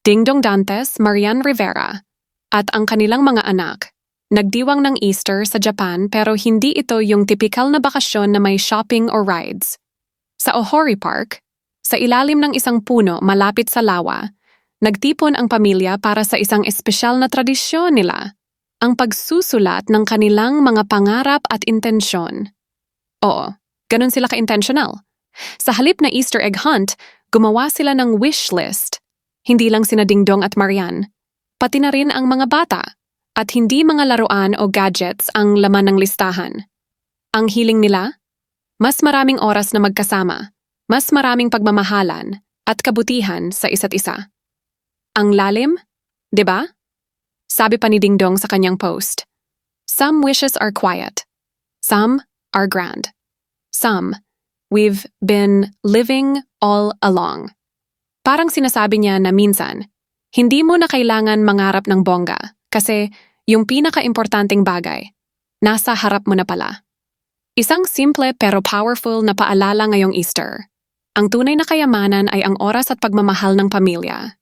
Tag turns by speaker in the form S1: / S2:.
S1: Dingdong Dantes, Marian Rivera, at ang kanilang mga anak, nagdiwang ng Easter sa Japan pero hindi ito yung tipikal na bakasyon na may shopping or rides. Sa Ohori Park, sa ilalim ng isang puno malapit sa lawa, nagtipon ang pamilya para sa isang espesyal na tradisyon nila, ang pagsusulat ng kanilang mga pangarap at intensyon. Oo, ganun sila ka-intentional. Sa halip na Easter egg hunt, gumawa sila ng wish list. Hindi lang sina Dingdong at Marian, pati na rin ang mga bata, at hindi mga laruan o gadgets ang laman ng listahan. Ang hiling nila? Mas maraming oras na magkasama, mas maraming pagmamahalan at kabutihan sa isa't isa. Ang lalim? 'Di ba? Sabi pa ni Dingdong sa kanyang post, "Some wishes are quiet. Some are grand. Some we've been living all along." Parang sinasabi niya na minsan, hindi mo na kailangan mangarap ng bongga kasi yung pinaka-importanting bagay, nasa harap mo na pala. Isang simple pero powerful na paalala ngayong Easter. Ang tunay na kayamanan ay ang oras at pagmamahal ng pamilya.